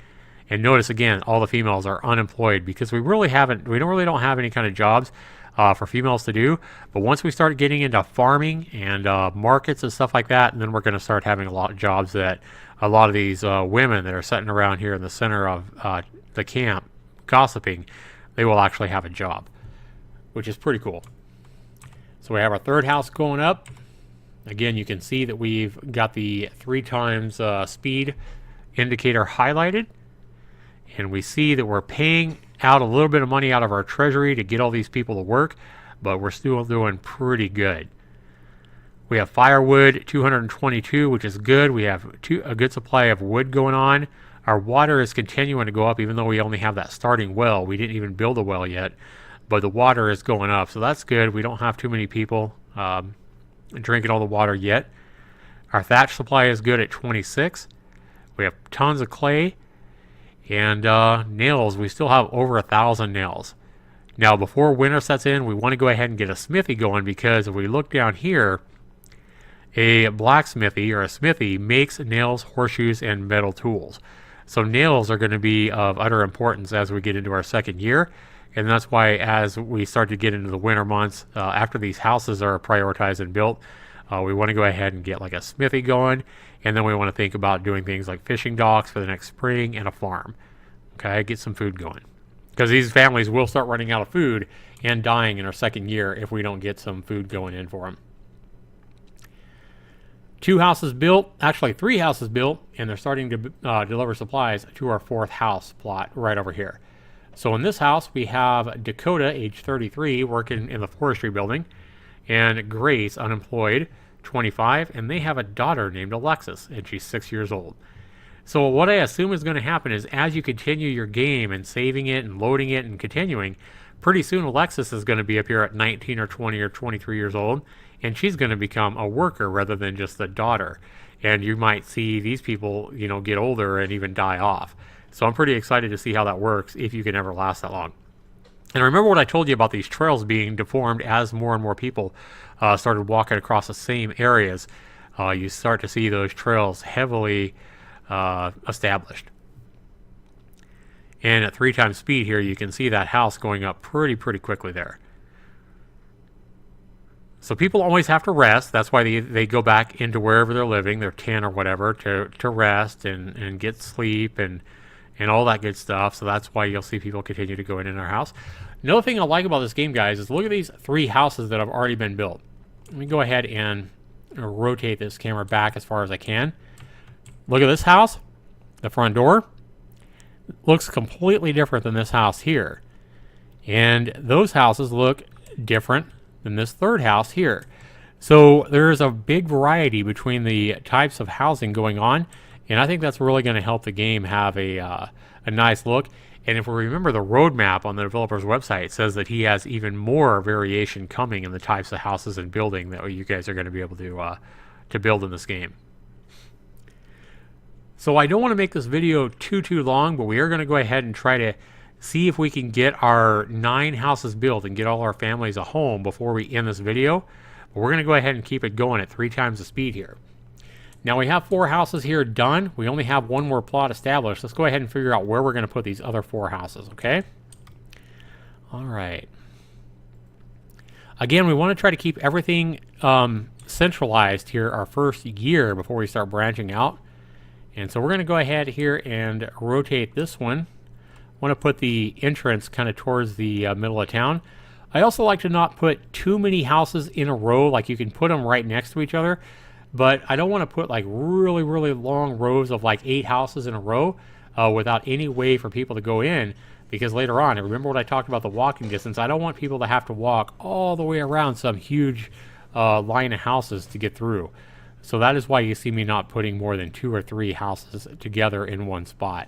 And notice again, all the females are unemployed because we really don't have any kind of jobs for females to do. But once we start getting into farming and markets and stuff like that, and then we're going to start having a lot of jobs that a lot of these women that are sitting around here in the center of the camp gossiping, they will actually have a job, which is pretty cool. So we have our third house going up. Again, you can see that we've got the 3 times speed indicator highlighted. And we see that we're paying out a little bit of money out of our treasury to get all these people to work, but we're still doing pretty good. We have firewood, 222, which is good. We have a good supply of wood going on. Our water is continuing to go up, even though we only have that starting well. We didn't even build a well yet, but the water is going up, so that's good. We don't have too many people drinking all the water yet. Our thatch supply is good at 26. We have tons of clay. And nails, we still have over 1,000 nails. Now, before winter sets in, we want to go ahead and get a smithy going, because if we look down here, a blacksmithy or a smithy makes nails, horseshoes, and metal tools. So nails are going to be of utter importance as we get into our second year. And that's why as we start to get into the winter months, after these houses are prioritized and built, we want to go ahead and get like a smithy going. And then we want to think about doing things like fishing docks for the next spring and a farm. Okay, get some food going. Because these families will start running out of food and dying in our second year if we don't get some food going in for them. 2 houses built, actually 3 houses built, and they're starting to deliver supplies to our 4th house plot right over here. So in this house, we have Dakota, age 33, working in the forestry building, and Grace, unemployed, 25, and they have a daughter named Alexis, and she's 6 years old. So what I assume is going to happen is as you continue your game and saving it and loading it and continuing, pretty soon Alexis is going to be up here at 19 or 20 or 23 years old, and she's going to become a worker rather than just a daughter. And you might see these people, get older and even die off. So I'm pretty excited to see how that works, if you can ever last that long. And remember what I told you about these trails being deformed as more and more people started walking across the same areas. You start to see those trails heavily established. And at 3 times speed here, you can see that house going up pretty quickly there. So people always have to rest. That's why they go back into wherever they're living, their tent or whatever, to rest and get sleep and all that good stuff. So that's why you'll see people continue to go in our house. Another thing I like about this game, guys, is look at these 3 houses that have already been built. Let me go ahead and rotate this camera back as far as I can. Look at this house. The front door looks completely different than this house here. And those houses look different than this 3rd house here. So there's a big variety between the types of housing going on. And I think that's really going to help the game have a nice look. And if we remember the roadmap on the developer's website, it says that he has even more variation coming in the types of houses and building that you guys are going to be able to build in this game. So I don't want to make this video too long, but we are going to go ahead and try to see if we can get our 9 houses built and get all our families a home before we end this video. But we're going to go ahead and keep it going at 3 times the speed here. Now we have 4 houses here done. We only have 1 more plot established. Let's go ahead and figure out where we're going to put these other 4 houses, okay? All right. Again, we want to try to keep everything centralized here our first year before we start branching out. And so we're going to go ahead here and rotate this one. I want to put the entrance kind of towards the middle of town. I also like to not put too many houses in a row, like you can put them right next to each other. But I don't want to put like really, really long rows of like 8 houses in a row without any way for people to go in. Because later on, and remember what I talked about the walking distance, I don't want people to have to walk all the way around some huge line of houses to get through. So that is why you see me not putting more than 2 or 3 houses together in one spot.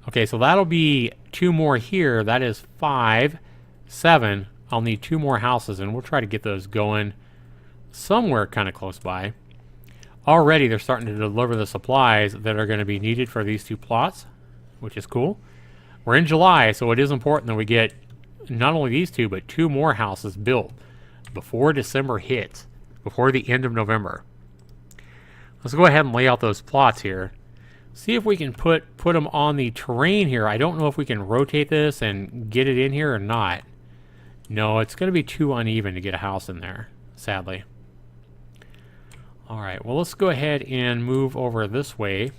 Okay, so that'll be 2 more here. That is 5, 7. I'll need 2 more houses, and we'll try to get those going somewhere kind of close by. Already they're starting to deliver the supplies that are going to be needed for these 2 plots, which is cool. We're in July, so it is important that we get not only these 2, but 2 more houses built before December hits, before the end of November. Let's go ahead and lay out those plots here. See if we can put them on the terrain here. I don't know if we can rotate this and get it in here or not. No, it's going to be too uneven to get a house in there, sadly. All right, well, let's go ahead and move over this way.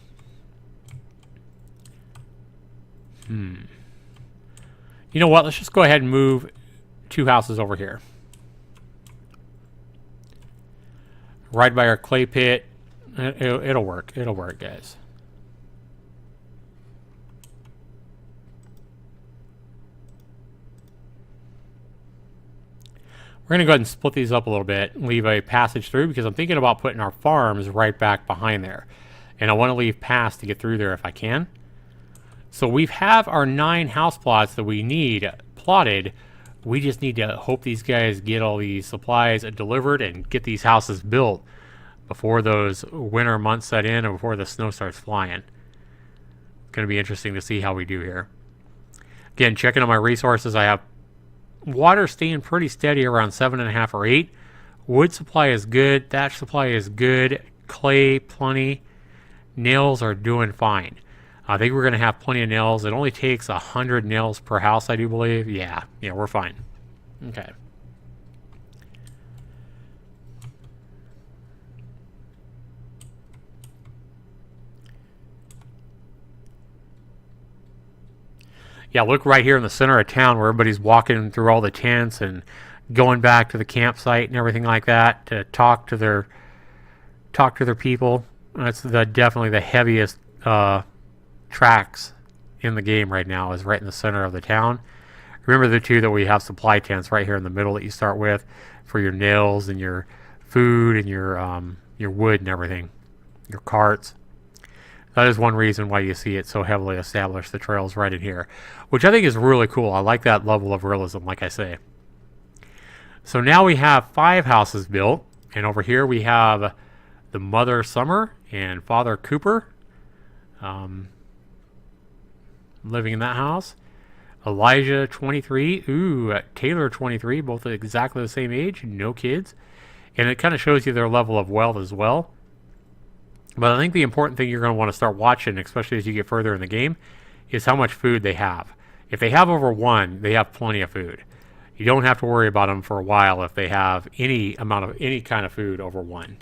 You know what? Let's just go ahead and move 2 houses over here. Right by our clay pit. It'll work. It'll work, guys. We're going to go ahead and split these up a little bit and leave a passage through because I'm thinking about putting our farms right back behind there. And I want to leave paths to get through there if I can. So we have our 9 house plots that we need plotted. We just need to hope these guys get all these supplies delivered and get these houses built before those winter months set in and before the snow starts flying. It's going to be interesting to see how we do here. Again, checking on my resources, I have water staying pretty steady around 7.5 or 8. Wood supply is good. Thatch supply is good. Clay, plenty. Nails are doing fine. I think we're going to have plenty of nails. It only takes 100 nails per house, I do believe. Yeah, we're fine. Okay. Yeah, look right here in the center of town where everybody's walking through all the tents and going back to the campsite and everything like that to talk to their people. That's definitely the heaviest tracks in the game right now, is right in the center of the town. Remember the 2 that we have supply tents right here in the middle that you start with for your nails and your food and your wood and everything, your carts. That is one reason why you see it so heavily established, the trails right in here, which I think is really cool. I like that level of realism, like I say. So now we have 5 houses built, and over here we have the Mother Summer and Father Cooper living in that house. Elijah, 23. Ooh, Taylor, 23. Both exactly the same age. No kids. And it kind of shows you their level of wealth as well. But I think the important thing you're going to want to start watching, especially as you get further in the game, is how much food they have. If they have over 1, they have plenty of food. You don't have to worry about them for a while if they have any kind of food over 1.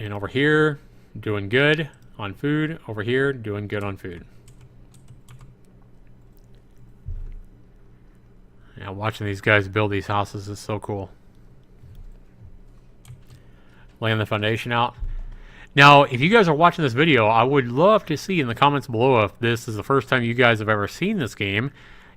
And over here, doing good on food. Over here, doing good on food. Yeah, watching these guys build these houses is so cool. Laying the foundation out. Now, if you guys are watching this video, I would love to see in the comments below if this is the first time you guys have ever seen this game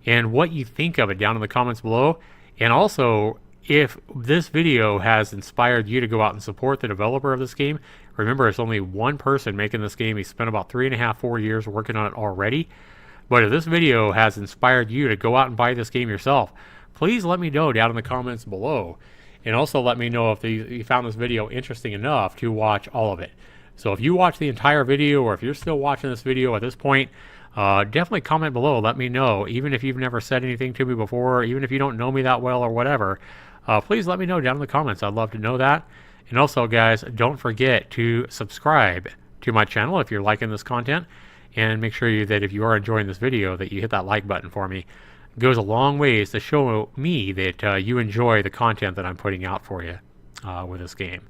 and what you think of it down in the comments below. And also, if this video has inspired you to go out and support the developer of this game. Remember, it's only one person making this game. He spent about 3.5, 4 years working on it already. But if this video has inspired you to go out and buy this game yourself, please let me know down in the comments below. And also let me know if you found this video interesting enough to watch all of it. So if you watch the entire video, or if you're still watching this video at this point, definitely comment below. Let me know. Even if you've never said anything to me before, even if you don't know me that well or whatever, please let me know down in the comments. I'd love to know that. And also, guys, don't forget to subscribe to my channel if you're liking this content. And make sure that if you are enjoying this video, that you hit that like button for me. It goes a long ways to show me that you enjoy the content that I'm putting out for you with this game.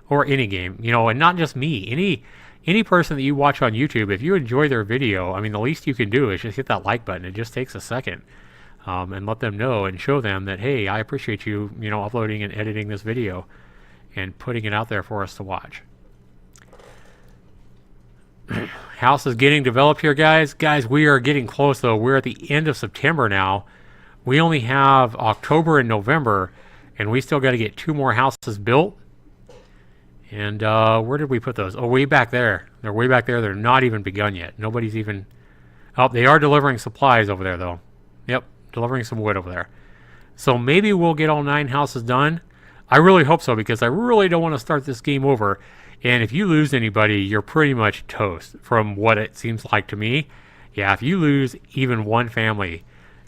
Or any game, you know, and not just me. Any person that you watch on YouTube, if you enjoy their video, I mean, the least you can do is just hit that like button. It just takes a second, and let them know and show them that, hey, I appreciate you, you know, uploading and editing this video and putting it out there for us to watch. House is getting developed here, guys. Guys, we are getting close, though. We're at the end of September now. We only have October and November, and we still got to get 2 more houses built. And where did we put those? Oh, way back there. They're way back there. They're not even begun yet. Nobody's even... Oh, they are delivering supplies over there, though. Yep, delivering some wood over there. So maybe we'll get all 9 houses done. I really hope so, because I really don't want to start this game over. And if you lose anybody, you're pretty much toast, from what it seems like to me. Yeah, if you lose even one family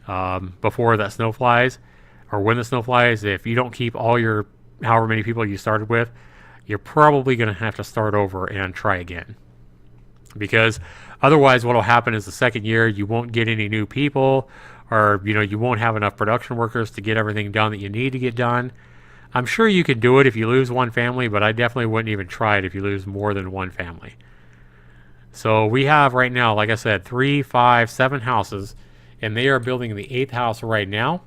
before that snow flies, or when the snow flies, if you don't keep all your however many people you started with, you're probably going to have to start over and try again. Because otherwise what will happen is the second year you won't get any new people, or you know, you won't have enough production workers to get everything done that you need to get done. I'm sure you could do it if you lose one family, but I definitely wouldn't even try it if you lose more than one family. So we have right now, like I said, 3, 5, 7 houses, and they are building the 8th house right now.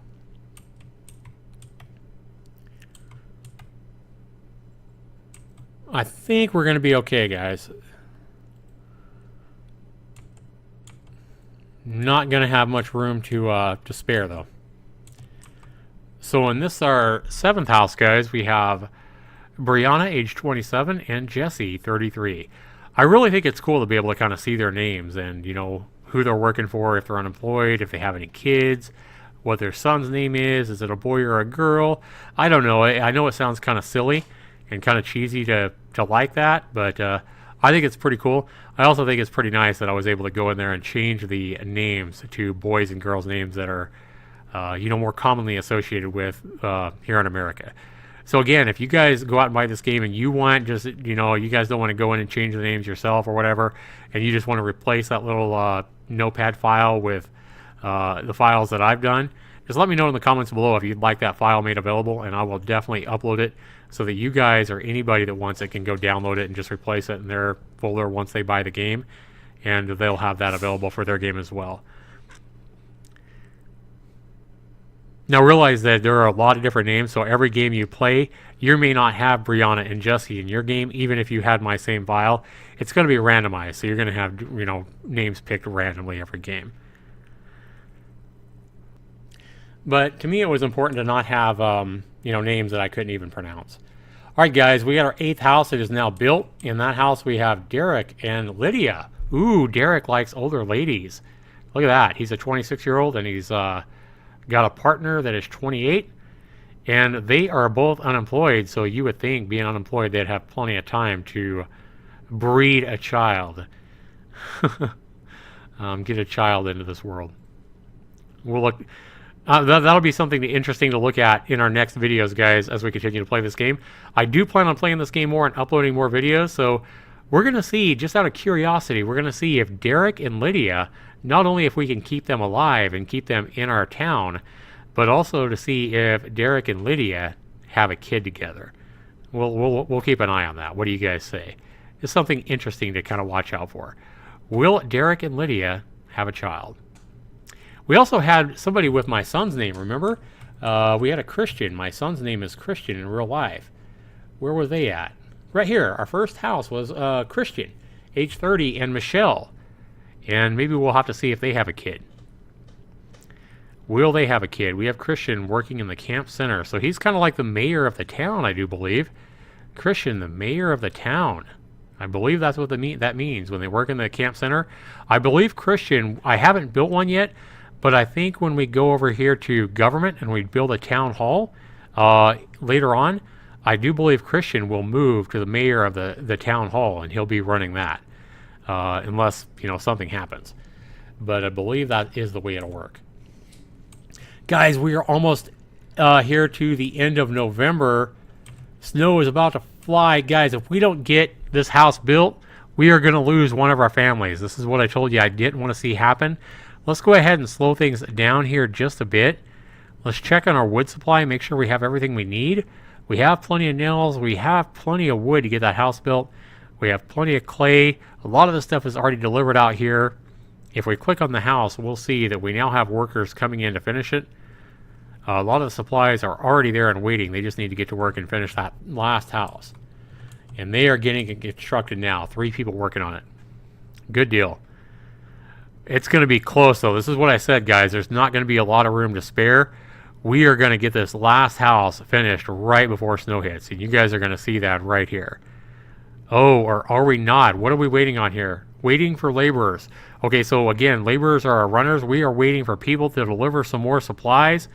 I think we're going to be okay, guys. Not going to have much room to spare, though. So in this, our 7th house, guys, we have Brianna, age 27, and Jesse, 33. I really think it's cool to be able to kind of see their names and, you know, who they're working for, if they're unemployed, if they have any kids, what their son's name is it a boy or a girl? I don't know. I know it sounds kind of silly and kind of cheesy to like that, but I think it's pretty cool. I also think it's pretty nice that I was able to go in there and change the names to boys and girls names that are you know, more commonly associated with here in America. So again, if you guys go out and buy this game and you want just, you know, you guys don't want to go in and change the names yourself or whatever, and you just want to replace that little notepad file with the files that I've done, just let me know in the comments below if you'd like that file made available, and I will definitely upload it so that you guys or anybody that wants it can go download it and just replace it in their folder once they buy the game, and they'll have that available for their game as well. Now realize that there are a lot of different names, so every game you play, you may not have Brianna and Jesse in your game, even if you had my same file. It's going to be randomized, so you're going to have, you know, names picked randomly every game. But to me, it was important to not have, you know, names that I couldn't even pronounce. All right, guys, we got our 8th house that is now built. In that house, we have Derek and Lydia. Ooh, Derek likes older ladies. Look at that. He's a 26-year-old, and he's got a partner that is 28. And they are both unemployed, so you would think, being unemployed, they'd have plenty of time to breed a child. Get a child into this world. We'll look... that'll be something interesting to look at in our next videos, guys, as we continue to play this game. I do plan on playing this game more and uploading more videos, so we're going to see, just out of curiosity, we're going to see if Derek and Lydia, not only if we can keep them alive and keep them in our town, but also to see if Derek and Lydia have a kid together. We'll keep an eye on that. What do you guys say? It's something interesting to kind of watch out for. Will Derek and Lydia have a child? We also had somebody with my son's name, remember? We had a Christian. My son's name is Christian in real life. Where were they at? Right here. Our first house was Christian, age 30, and Michelle. And maybe we'll have to see if they have a kid. Will they have a kid? We have Christian working in the camp center. So he's kind of like the mayor of the town, I do believe. Christian, the mayor of the town. I believe that's what that means when they work in the camp center. I believe Christian, I haven't built one yet, but I think when we go over here to government and we build a town hall later on, I do believe Christian will move to the mayor of the town hall, and he'll be running that, unless, you know, something happens. But I believe that is the way it'll work. Guys, we are almost here to the end of November. Snow is about to fly. Guys, if we don't get this house built, we are going to lose one of our families. This is what I told you I didn't want to see happen. Let's go ahead and slow things down here just a bit. Let's check on our wood supply, make sure we have everything we need. We have plenty of nails. We have plenty of wood to get that house built. We have plenty of clay. A lot of the stuff is already delivered out here. If we click on the house, we'll see that we now have workers coming in to finish it. A lot of the supplies are already there and waiting. They just need to get to work and finish that last house. And they are getting it constructed now. 3 people working on it. Good deal. It's going to be close, though. This is what I said, guys. There's not going to be a lot of room to spare. We are going to get this last house finished right before snow hits. And you guys are going to see that right here. Oh, or are we not? What are we waiting on here? Waiting for laborers. Okay, so again, laborers are our runners. We are waiting for people to deliver some more supplies.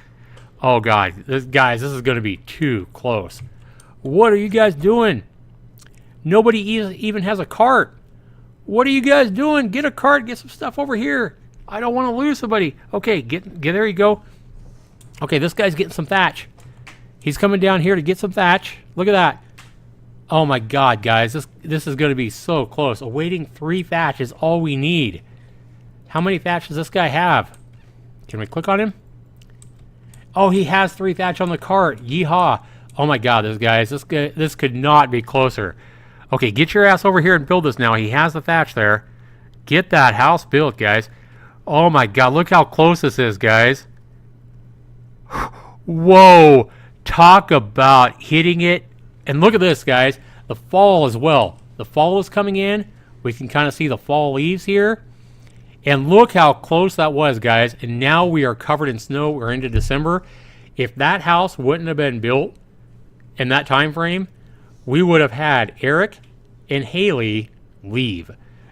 Oh, God. Guys, this is going to be too close. What are you guys doing? Nobody even has a cart. What are you guys doing? Get a cart. Get some stuff over here. I don't want to lose somebody. Okay, get there you go. Okay, this guy's getting some thatch. He's coming down here to get some thatch. Look at that. Oh my God, guys. This is going to be so close. Awaiting 3 thatch is all we need. How many thatch does this guy have? Can we click on him? Oh, he has 3 thatch on the cart. Yeehaw. Oh my God, this could not be closer. Okay, get your ass over here and build this now. He has the thatch there. Get that house built, guys. Oh my God, look how close this is, guys. Whoa. Talk about hitting it. And look at this, guys. The fall as well. The fall is coming in. We can kind of see the fall leaves here. And look how close that was, guys. And now we are covered in snow. We're into December. If that house wouldn't have been built in that time frame, we would have had Eric and Haley leave.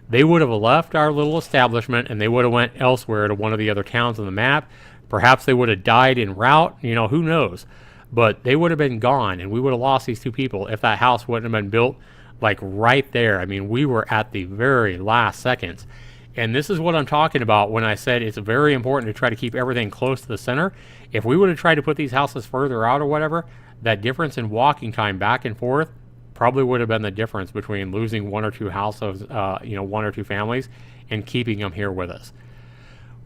They would have left our little establishment and they would have went elsewhere to one of the other towns on the map. Perhaps they would have died en route. You know, who knows? But they would have been gone and we would have lost these 2 people if that house wouldn't have been built like right there. I mean, we were at the very last seconds. And this is what I'm talking about when I said it's very important to try to keep everything close to the center. If we would have tried to put these houses further out or whatever, that difference in walking time back and forth probably would have been the difference between losing 1 or 2 houses, 1 or 2 families, and keeping them here with us.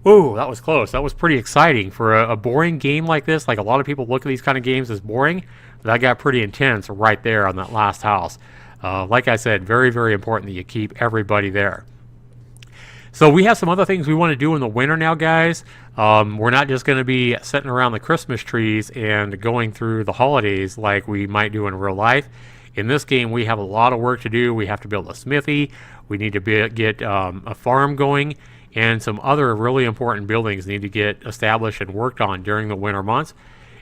Ooh, that was close. That was pretty exciting for a boring game like this. Like a lot of people look at these kind of games as boring. That got pretty intense right there on that last house. Like I said, very, very important that you keep everybody there. So we have some other things we want to do in the winter now, guys. We're not just going to be sitting around the Christmas trees and going through the holidays like we might do in real life. In this game, we have a lot of work to do. We have to build a smithy. We need to get a farm going. And some other really important buildings need to get established and worked on during the winter months.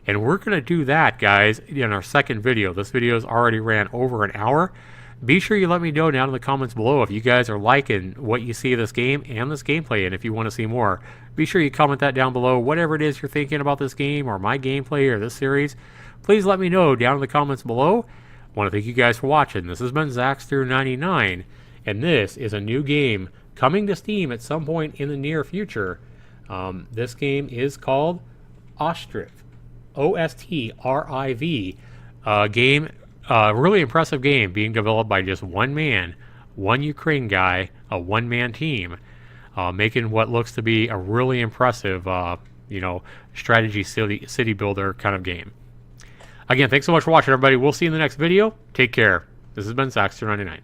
And we're going to do that, guys, in our second video. This video has already ran over an hour. Be sure you let me know down in the comments below if you guys are liking what you see of this game and this gameplay, and if you want to see more. Be sure you comment that down below. Whatever it is you're thinking about this game or my gameplay or this series, please let me know down in the comments below. I want to thank you guys for watching. This has been Zaxtor99, and this is a new game coming to Steam at some point in the near future. This game is called Ostriv. O-S-T-R-I-V. Game, really impressive game being developed by just one man, one Ukraine guy, a one-man team, making what looks to be a really impressive, strategy city builder kind of game. Again, thanks so much for watching, everybody. We'll see you in the next video. Take care. This has been Zaxtor99.